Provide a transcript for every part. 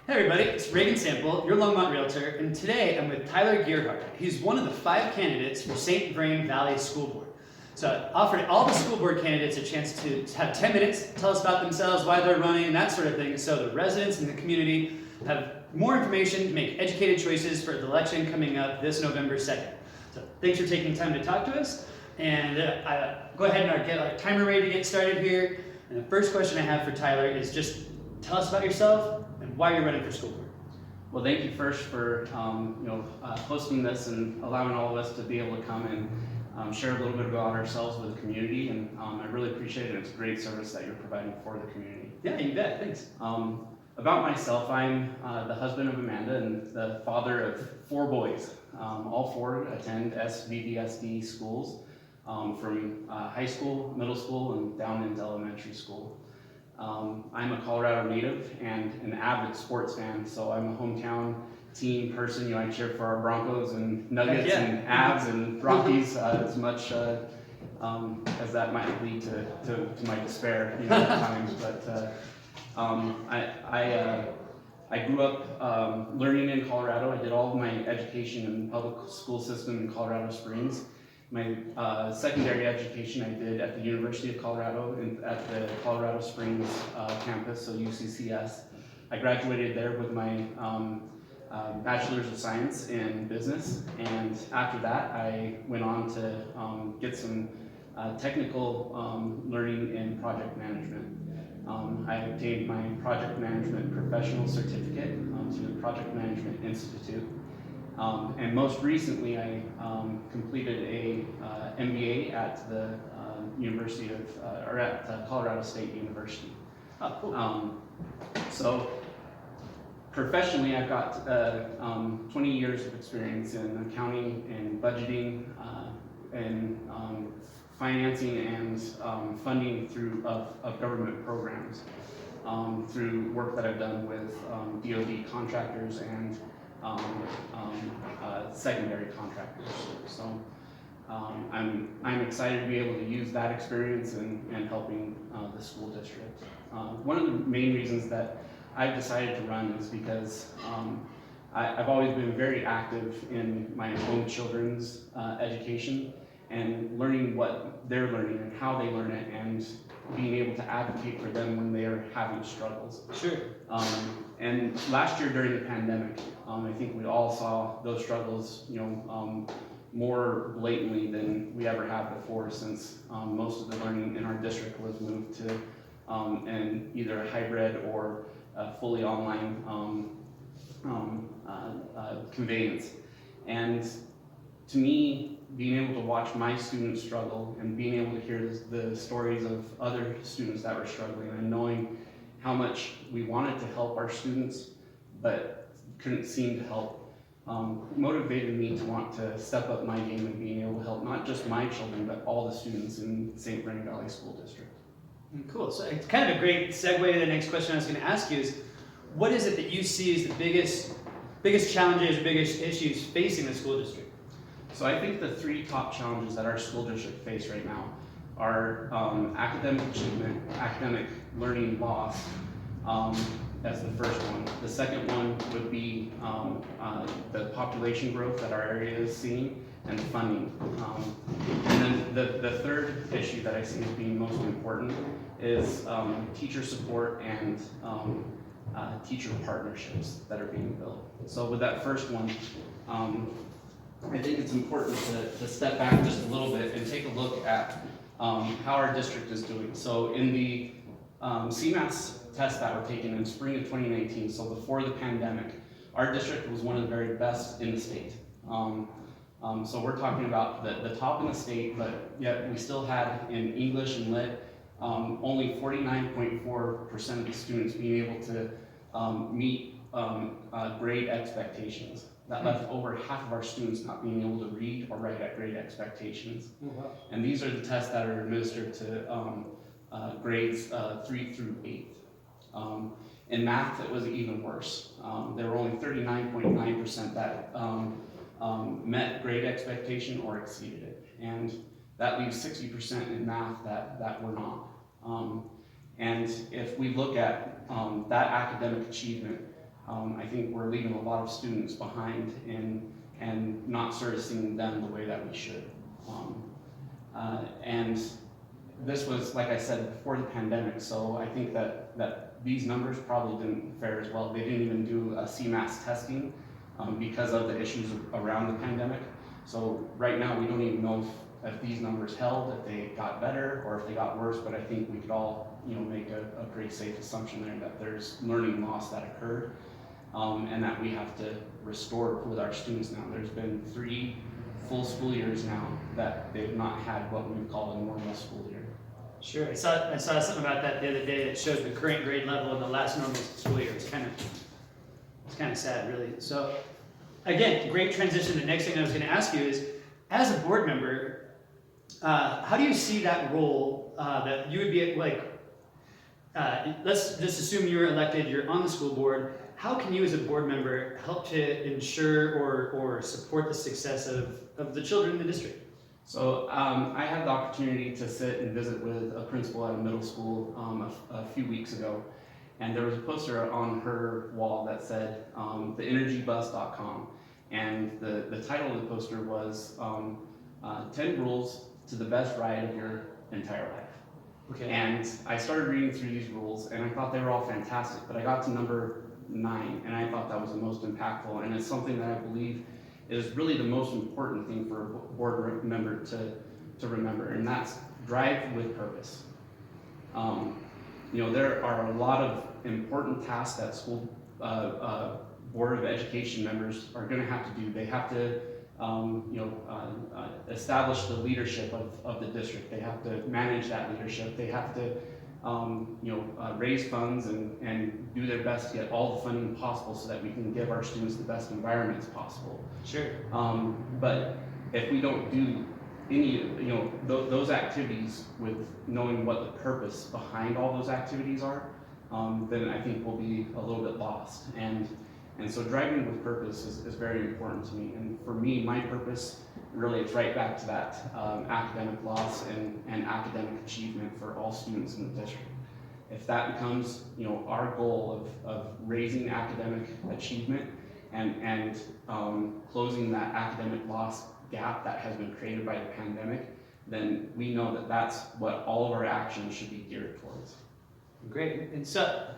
Hey everybody, it's Regan Sample, your Longmont Realtor, and today I'm with Tyler Gearhart. He's one of the 5 candidates for St. Vrain Valley School Board. So I offered all the school board candidates a chance to have 10 minutes, tell us about themselves, why they're running, that sort of thing, so the residents in the community have more information to make educated choices for the election coming up this November 2nd. So thanks for taking time to talk to us, and go ahead and get our timer ready to get started here. And the first question I have for Tyler is just tell us about yourself and why you're running for school board. Well, thank you first for hosting this and allowing all of us to be able to come and share a little bit about ourselves with the community, and I really appreciate it. It's a great service that you're providing for the community. Yeah, you bet, thanks. About myself, I'm the husband of Amanda and the father of 4 boys. All 4 attend SVVSD schools from high school, middle school, and down into elementary school. I'm a Colorado native and an avid sports fan, so I'm a hometown team person. I cheer for our Broncos and Nuggets and Avs and Rockies as much as that might lead to my despair at times. But I grew up learning in Colorado. I did all of my education in the public school system in Colorado Springs. My secondary education I did at the University of Colorado at the Colorado Springs campus, so UCCS. I graduated there with my Bachelor's of Science in Business, and after that I went on to get some technical learning in project management. I obtained my project management professional certificate through the Project Management Institute. And most recently, I completed a MBA at the University of, or at Colorado State University. Oh, cool. So professionally, I've got 20 years of experience in accounting and budgeting and financing and funding of government programs through work that I've done with DoD contractors and secondary contractors. So I'm excited to be able to use that experience in helping the school district. One of the main reasons that I've decided to run is because I've always been very active in my own children's education and learning what they're learning and how they learn it, and being able to advocate for them when they are having struggles. Sure. And last year during the pandemic, I think we all saw those struggles, more blatantly than we ever have before, since most of the learning in our district was moved to and either a hybrid or a fully online conveyance. And to me, being able to watch my students struggle and being able to hear the stories of other students that were struggling, and knowing how much we wanted to help our students but couldn't seem to help, motivated me to want to step up my game and being able to help not just my children but all the students in St. Vrain Valley School District. Cool. So it's kind of a great segue to the next question I was going to ask you is, what is it that you see as the biggest challenges or biggest issues facing the school district? So I think the 3 top challenges that our school district face right now are academic achievement, academic learning loss, as the first one. The second one would be the population growth that our area is seeing, and funding. And then the third issue that I see as being most important is teacher support and teacher partnerships that are being built. So with that first one, I think it's important to step back just a little bit and take a look at how our district is doing. So in the CMAS tests that were taken in spring of 2019, so before the pandemic, our district was one of the very best in the state. So we're talking about the top in the state, but yet we still had in English and Lit only 49.4% of the students being able to meet grade expectations. That left over half of our students not being able to read or write at grade expectations. Oh, wow. And these are the tests that are administered to grades 3 through 8. In math, it was even worse. There were only 39.9% that met grade expectation or exceeded it. And that leaves 60% in math that were not. And if we look at that academic achievement, I think we're leaving a lot of students behind and not servicing them the way that we should. And this was, like I said, before the pandemic, so I think that these numbers probably didn't fare as well. They didn't even do a CMAS testing because of the issues around the pandemic. So right now, we don't even know if these numbers held, if they got better, or if they got worse, but I think we could all, make a pretty safe assumption there that there's learning loss that occurred, and that we have to restore with our students now. There's been 3 full school years now that they've not had what we would call a normal school year. Sure, I saw something about that the other day that showed the current grade level in the last normal school year. It's kind of sad, really. So, again, great transition. The next thing I was going to ask you is, as a board member, how do you see that role that you would be like? Let's just assume you're elected, you're on the school board. How can you, as a board member, help to ensure or support the success of the children in the district? So I had the opportunity to sit and visit with a principal at a middle school a few weeks ago, and there was a poster on her wall that said theenergybus.com, and the title of the poster was 10 rules to the best ride of your entire life. Okay. And I started reading through these rules, and I thought they were all fantastic, but I got to number 9, and I thought that was the most impactful, and it's something that I believe is really the most important thing for a board member to remember, and that's drive with purpose. There are a lot of important tasks that school Board of Education members are going to have to do. They have to establish the leadership of the district. They have to manage that leadership. They have to raise funds and do their best to get all the funding possible so that we can give our students the best environments possible. Sure. But if we don't do any, those activities with knowing what the purpose behind all those activities are, then I think we'll be a little bit lost. And so driving with purpose is very important to me. And for me, my purpose, really, it's right back to that academic loss and academic achievement for all students in the district. If that becomes, our goal of raising academic achievement and closing that academic loss gap that has been created by the pandemic, then we know that that's what all of our actions should be geared towards. Great. And so,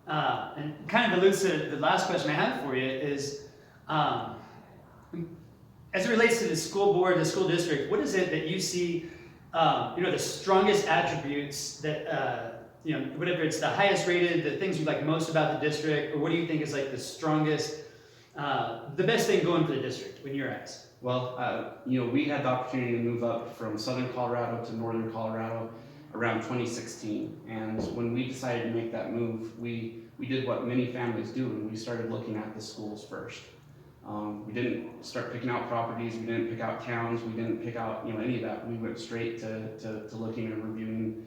and kind of alludes to the last question I have for you is, as it relates to the school board, the school district, what is it that you see, the strongest attributes that, whatever it's the highest rated, the things you like most about the district, or what do you think is like the strongest, the best thing going for the district in your eyes? Well, we had the opportunity to move up from southern Colorado to northern Colorado around 2016, and when we decided to make that move, we did what many families do, and we started looking at the schools first. We didn't start picking out properties, we didn't pick out towns, we didn't pick out any of that. We went straight to looking and reviewing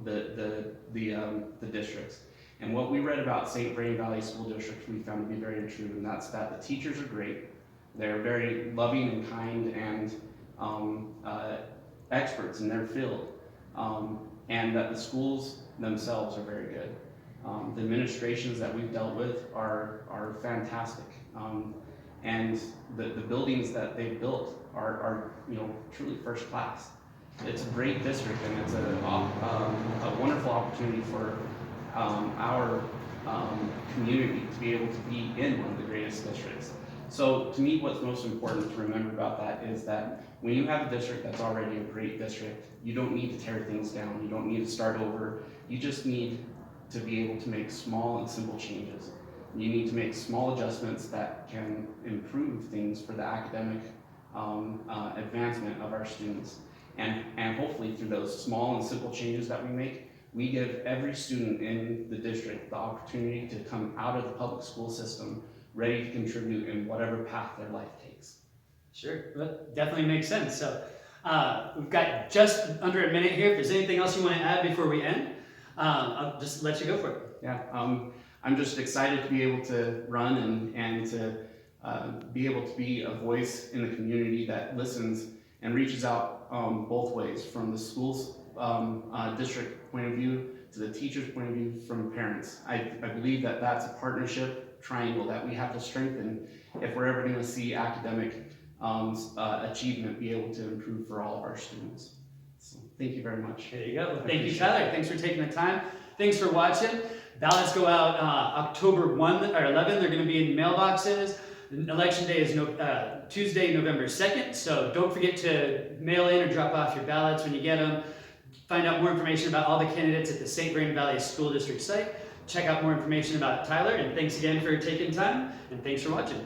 the districts. And what we read about St. Vrain Valley School District we found to be very true, and that's that the teachers are great. They're very loving and kind and experts in their field, and that the schools themselves are very good. The administrations that we've dealt with are fantastic, and the buildings that they've built are truly first class. It's a great district, and it's a wonderful opportunity for our community to be able to be in one of the greatest districts. So to me, what's most important to remember about that is that when you have a district that's already a great district, you don't need to tear things down. You don't need to start over. You just need to be able to make small and simple changes. You need to make small adjustments that can improve things for the academic advancement of our students. And hopefully through those small and simple changes that we make, we give every student in the district the opportunity to come out of the public school system ready to contribute in whatever path their life takes. Sure, that definitely makes sense. So we've got just under a minute here. If there's anything else you want to add before we end, I'll just let you go for it. Yeah, I'm just excited to be able to run and to be able to be a voice in the community that listens and reaches out both ways, from the school's district point of view to to the teacher's point of view, from parents. I believe that that's a partnership triangle that we have to strengthen if we're ever going to see academic achievement be able to improve for all of our students. So thank you very much. There you go. Thank you, Tyler. Thanks for taking the time. Thanks for watching. Ballots go out October 1 or 11. They're going to be in mailboxes. Election day is Tuesday, November 2nd. So don't forget to mail in or drop off your ballots when you get them. Find out more information about all the candidates at the St. Vrain Valley School District site. Check out more information about Tyler. And thanks again for taking time. And thanks for watching.